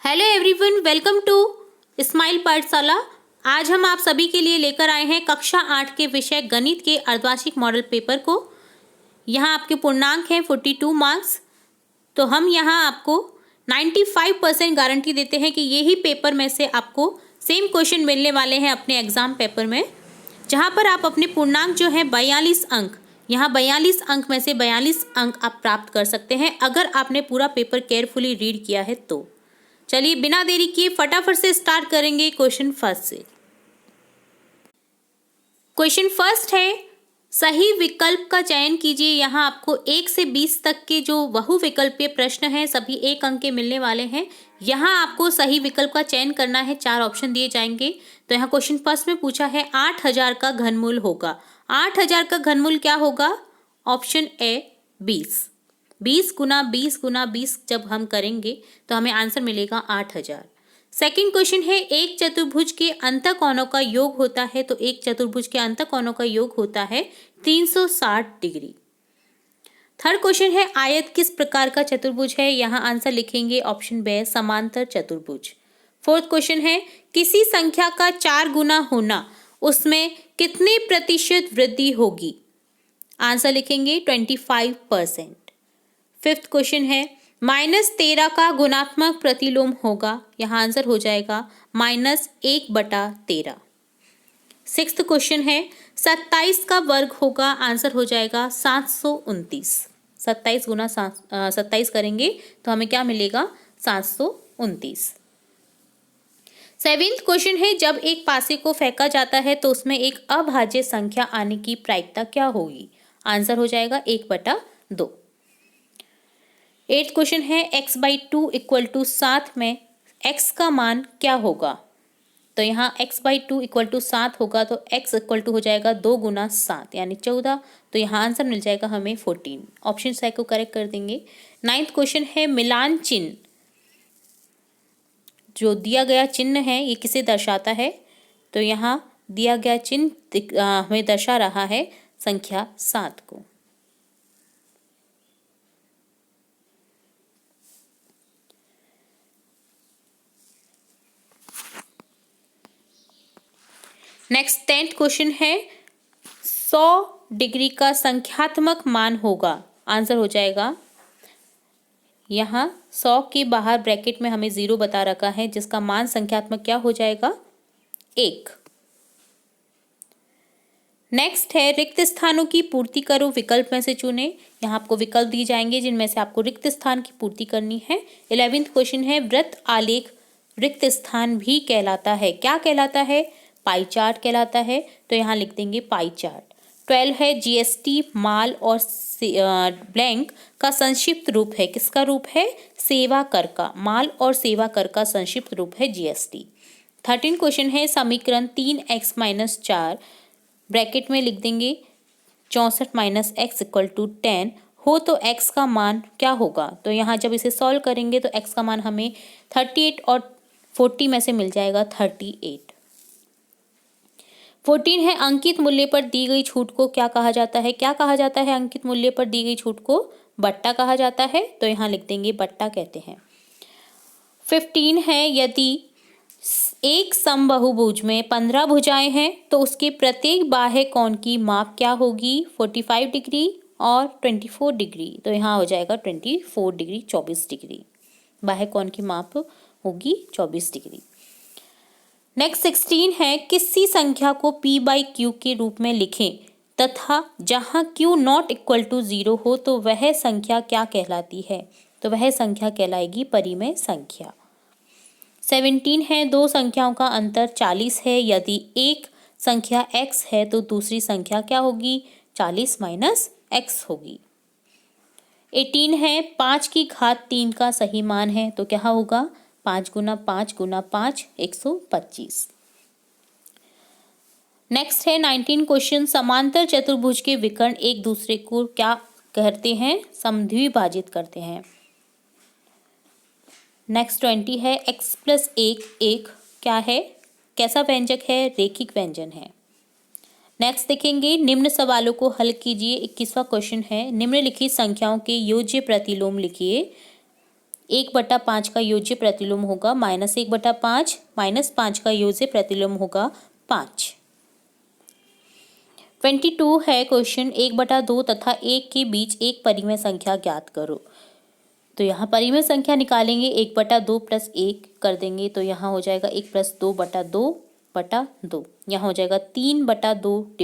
Hello everyone, welcome to smile Pathshala. आज हम आप सभी के लिए लेकर आए हैं कक्षा 8 के विषय गणित के अर्धवार्षिक मॉडल पेपर को। यहाँ आपके पूर्णांक हैं 42 मार्क्स। तो हम यहाँ आपको 95% गारंटी देते हैं कि यही पेपर में से आपको सेम क्वेश्चन मिलने वाले हैं अपने एग्जाम पेपर में, जहाँ पर आप अपने पूर्णांक जो है 42 अंक, यहाँ 42 अंक में से 42 अंक आप प्राप्त कर सकते हैं अगर आपने पूरा पेपर केयरफुली रीड किया है तो। चलिए बिना देरी किए फटाफट से स्टार्ट करेंगे क्वेश्चन फर्स्ट से। क्वेश्चन फर्स्ट है, सही विकल्प का चयन कीजिए। यहाँ आपको 1 से 20 तक के जो बहुविकल्पीय प्रश्न हैं सभी 1 अंक के मिलने वाले हैं। यहाँ आपको सही विकल्प का चयन करना है, 4 ऑप्शन दिए जाएंगे। तो यहाँ क्वेश्चन फर्स्ट में पूछा है 8000 का घनमूल होगा। 8000 का घनमूल क्या होगा? Option A 20। 20 गुना 20 गुना 20 जब हम करेंगे तो हमें आंसर मिलेगा 8000। सेकंड क्वेश्चन है, एक चतुर्भुज के अंतःकोणों का योग होता है। तो एक चतुर्भुज के अंतःकोणों का योग होता है 360 डिग्री। थर्ड क्वेश्चन है, आयत किस प्रकार का चतुर्भुज है? यहाँ आंसर लिखेंगे ऑप्शन बी समांतर चतुर्भुज। फोर्थ क्वेश्चन है, किसी संख्या का 4 गुना होना उसमें कितने प्रतिशत वृद्धि होगी? आंसर लिखेंगे 25%। फिफ्थ क्वेश्चन है, -13 का गुणात्मक प्रतिलोम होगा। यहाँ आंसर हो जाएगा -1/13। सिक्स्थ क्वेश्चन है, 27 का वर्ग होगा। आंसर हो जाएगा 729। 27 गुना 27 करेंगे तो हमें क्या मिलेगा? 729। सेवेंथ क्वेश्चन है, जब एक पासे को फेंका जाता है तो उसमें एक अभाज्य संख्या आने की प्रायिकता क्या होगी? आंसर हो जाएगा 1/2। एट्थ क्वेश्चन है, x/2 = 7 में x का मान क्या होगा? तो यहाँ x/2 = 7 होगा तो x = हो जाएगा 2 गुना 7 यानी 14। तो यहाँ आंसर मिल जाएगा हमें 14। ऑप्शन सी को करेक्ट कर देंगे। नाइन्थ क्वेश्चन है, मिलान चिन्ह जो दिया गया चिन्ह है ये किसे दर्शाता है? तो यहाँ दिया गया चिन्ह हमें दर्शा रहा है संख्या 7 को। नेक्स्ट 10th क्वेश्चन है, 100 डिग्री का संख्यात्मक मान होगा। आंसर हो जाएगा, यहाँ 100 के बाहर ब्रैकेट में हमें 0 बता रखा है जिसका मान संख्यात्मक क्या हो जाएगा? 1। नेक्स्ट है, रिक्त स्थानों की पूर्ति करो, विकल्प में से चुने। यहाँ आपको विकल्प दिए जाएंगे जिनमें से आपको रिक्त स्थान की पूर्ति करनी है। 11th क्वेश्चन है, वृत्त आलेख रिक्त स्थान भी कहलाता है। क्या कहलाता है? पाई चार्ट कहलाता है। तो यहाँ लिख देंगे पाई चार्ट। 12 है, जीएसटी माल और ब्लैंक का संक्षिप्त रूप है। किसका रूप है? सेवा कर का। माल और सेवा कर का संक्षिप्त रूप है जीएसटी। 13 क्वेश्चन है, समीकरण 3x - 4 ब्रैकेट में लिख देंगे 64 - x = 10 हो तो x का मान क्या होगा? तो यहाँ जब इसे सॉल्व करेंगे तो x का मान हमें 38 और 40 में से मिल जाएगा 38। 14 है, अंकित मूल्य पर दी गई छूट को क्या कहा जाता है? क्या कहा जाता है? अंकित मूल्य पर दी गई छूट को बट्टा कहा जाता है। तो यहाँ लिख देंगे बट्टा कहते हैं। 15 है, यदि एक समबाहुभुज में 15 भुजाएं हैं तो उसके प्रत्येक बाह्य कोण की माप क्या होगी? 45 डिग्री और 24 डिग्री। तो यहाँ हो जाएगा 24 डिग्री 24 डिग्री। बाह्य कोण की माप होगी 24 डिग्री। नेक्स्ट 16 है, किसी संख्या को p/q के रूप में लिखें तथा जहां q ≠ 0 हो तो वह संख्या क्या कहलाती है? तो वह संख्या कहलाएगी परिमेय संख्या। 17 है, दो संख्याओं का अंतर 40 है। यदि एक संख्या x है तो दूसरी संख्या क्या होगी? 40 - x होगी। 18 है, 5 की घात 3 का सही मान है। तो क्या होगा? 5 गुना 5 गुना 5 125। नेक्स्ट है 19 क्वेश्चन, समांतर चतुर्भुज के विकर्ण एक दूसरे को क्या करते हैं? समद्विभाजित करते हैं। नेक्स्ट 20 है, x + 1 1 क्या है? कैसा व्यंजक है? रेखिक व्यंजन है। नेक्स्ट देखेंगे, निम्न सवालों को हल कीजिए। 21वां क्वेश्चन है, निम्नलिखित संख्याओं के योज्य प्रतिलोम लिखिए। 1/5 का योज्य प्रतिलोम होगा -1/5, -5 का योज्य प्रतिलोम होगा 5। 22 है क्वेश्चन, 1/2 तथा 1 के बीच एक परिमेय संख्या ज्ञात करो। तो यहाँ परिमेय संख्या निकालेंगे, 1/2 + 1 कर देंगे तो यहाँ हो जाएगा 1 + 2/2/2। यहाँ हो जाएगा 3/2 /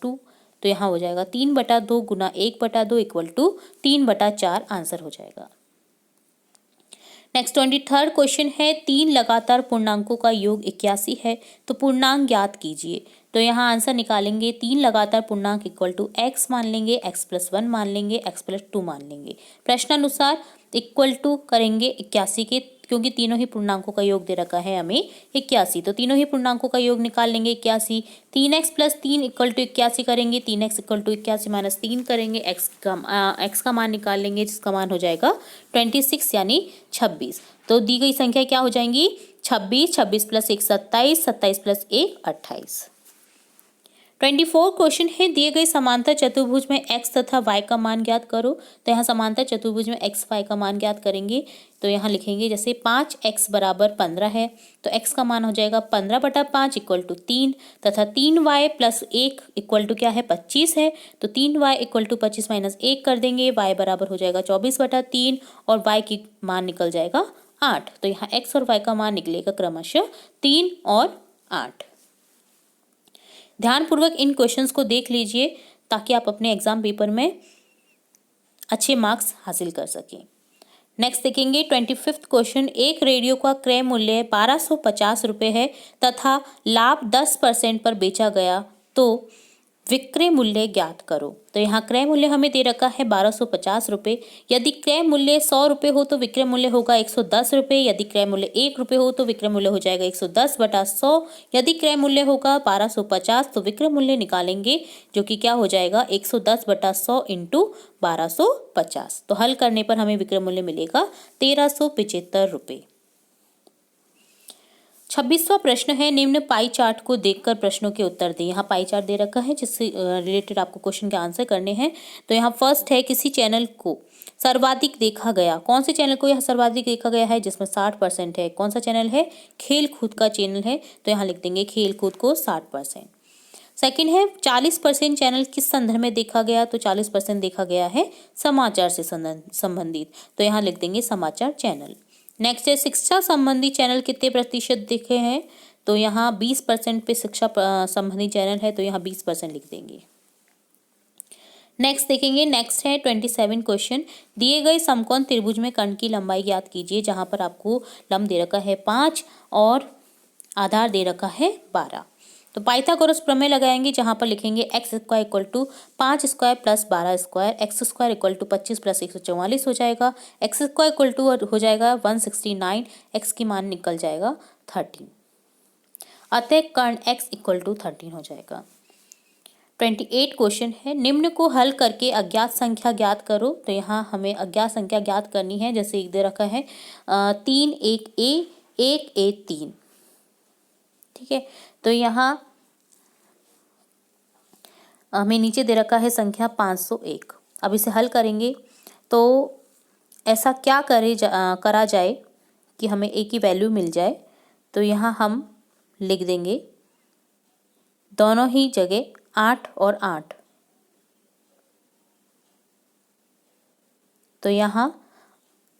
2, तो यहाँ हो जाएगा 3/2 गुना 1/2 = 3/4 आंसर हो जाएगा। नेक्स्ट 23rd क्वेश्चन है, 3 लगातार पूर्णांकों का योग 81 है, तो पूर्णांक ज्ञात कीजिए। तो यहाँ आंसर निकालेंगे, 3 लगातार पूर्णांक x मान लेंगे, x + 1 मान लेंगे, x + 2 मान लेंगे। प्रश्नानुसार इक्वल टू करेंगे 81 के, क्योंकि तीनों ही पूर्णांकों का योग दे रखा है हमें 81, तो तीनों ही पूर्णांकों का योग निकाल लेंगे 81। 3x + 3 = 81 करेंगे, 3x = 81 - 3 करेंगे, x का मान निकाल लेंगे जिसका मान हो जाएगा 26 यानी 26। तो दी गई संख्या क्या हो जाएंगी, 26, 26 + 1 27, 27 + 1 28। 24 क्वेश्चन है, दिए गए समांतर चतुर्भुज में x तथा y का मान ज्ञात करो। तो यहाँ समांतर चतुर्भुज में x y का मान ज्ञात करेंगे, तो यहाँ लिखेंगे जैसे 5x = 15 है, तो x का मान हो जाएगा 15/5 = 3 तथा 3y + 1 = क्या है 25 है, तो 3y = 25 - 1 कर देंगे, y बराबर हो जाएगा 24/3 और y की मान निकल जाएगा 8। तो यहाँ x और y का मान निकलेगा क्रमशः 3 और 8। ध्यानपूर्वक इन क्वेश्चंस को देख लीजिए ताकि आप अपने एग्जाम पेपर में अच्छे मार्क्स हासिल कर सकें। नेक्स्ट देखेंगे 25th क्वेश्चन, एक रेडियो का क्रय मूल्य 1250 रुपये है तथा लाभ 10% पर बेचा गया, तो विक्रय मूल्य ज्ञात करो। तो यहाँ क्रय मूल्य हमें दे रखा है 1250 रुपये। यदि क्रय मूल्य 100 रुपये हो तो विक्रय मूल्य होगा 110 रुपये। यदि क्रय मूल्य 1 रुपये हो तो विक्रय मूल्य हो जाएगा 110/100। यदि क्रय मूल्य होगा 1250 तो विक्रय मूल्य निकालेंगे जो कि क्या हो जाएगा 110/100 × 1250। तो हल करने पर हमें विक्रय मूल्य मिलेगा 1375 रुपये। 26वां प्रश्न है, निम्न पाई चार्ट को देखकर प्रश्नों के उत्तर दें। यहाँ पाई चार्ट दे रखा है जिससे रिलेटेड आपको क्वेश्चन के आंसर करने हैं। तो यहाँ फर्स्ट है, किसी चैनल को सर्वाधिक देखा गया। कौन से चैनल को यहाँ सर्वाधिक देखा गया है जिसमें 60% है? कौन सा चैनल है? खेल कूद का चैनल है, तो यहाँ लिख देंगे खेल कूद को 60%। सेकेंड है, 40% चैनल किस संदर्भ में देखा गया? तो 40% देखा गया है समाचार से संबंधित, तो यहाँ लिख देंगे समाचार चैनल। नेक्स्ट है, शिक्षा संबंधी चैनल कितने प्रतिशत दिखे हैं? तो यहाँ 20% पे शिक्षा संबंधी चैनल है, तो यहाँ 20% लिख देंगे। नेक्स्ट देखेंगे, नेक्स्ट है 27 क्वेश्चन, दिए गए समकोण त्रिभुज में कर्ण की लंबाई ज्ञात कीजिए। जहाँ पर आपको लंब दे रखा है 5 और आधार दे रखा है 12। तो पाइथागोरस प्रमेय लगाएंगे जहाँ पर लिखेंगे x² = 5² + 12² x² = 25 + 144 हो जाएगा। x² हो जाएगा 169, x की मान निकल जाएगा 13, अतः कर्ण x = 13 हो जाएगा। 28 क्वेश्चन है, निम्न को हल करके अज्ञात संख्या ज्ञात करो। तो यहाँ हमें अज्ञात संख्या ज्ञात करनी है, जैसे एक दे रखा है 3 1a 1a 3, ठीक है। तो यहाँ हमें नीचे दे रखा है संख्या 501। अब इसे हल करेंगे तो ऐसा क्या करा जाए कि हमें a की वैल्यू मिल जाए। तो यहाँ हम लिख देंगे दोनों ही जगह 8 और 8। तो यहाँ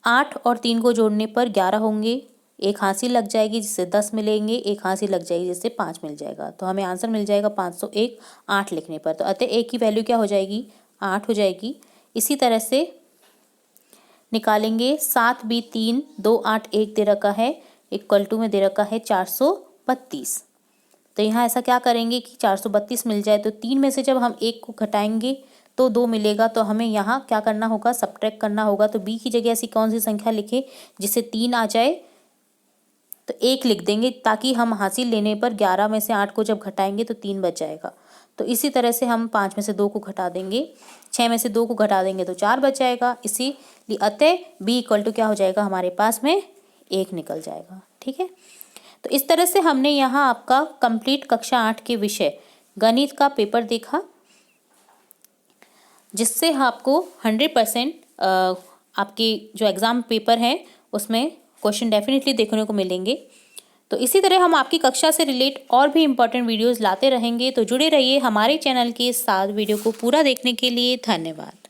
8 और 3 को जोड़ने पर 11 होंगे, एक हाँसी लग जाएगी जिससे 10 मिलेंगे, एक हाँसी लग जाएगी जिससे 5 मिल जाएगा। तो हमें आंसर मिल जाएगा 501 8 लिखने पर। तो अतः a की वैल्यू क्या हो जाएगी 8 हो जाएगी। इसी तरह से निकालेंगे 7b3 2 8 1 दे रखा है इक्वल टू में दे रखा है 432। तो यहाँ ऐसा क्या करेंगे कि 432 मिल जाए, तो 3 में से जब हम 1 को घटाएंगे तो 2 मिलेगा। तो हमें यहाँ क्या करना होगा, सब्ट्रैक्ट करना होगा। तो b की जगह ऐसी कौन सी संख्या लिखे जिससे 3 आ जाए, तो 1 लिख देंगे ताकि हम हासिल लेने पर 11 में से 8 को जब घटाएंगे तो 3 बच जाएगा। तो इसी तरह से हम 5 में से 2 को घटा देंगे, 6 में से 2 को घटा देंगे तो 4 बच जाएगा। इसीलिए अतः b = क्या हो जाएगा हमारे पास में 1 निकल जाएगा, ठीक है। तो इस तरह से हमने यहाँ आपका कंप्लीट कक्षा 8 के विषय गणित का पेपर देखा, जिससे आपको 100% आपके जो एग्ज़ाम पेपर हैं उसमें क्वेश्चन डेफिनेटली देखने को मिलेंगे। तो इसी तरह हम आपकी कक्षा से रिलेट और भी इम्पोर्टेंट वीडियोस लाते रहेंगे। तो जुड़े रहिए हमारे चैनल के साथ। वीडियो को पूरा देखने के लिए धन्यवाद।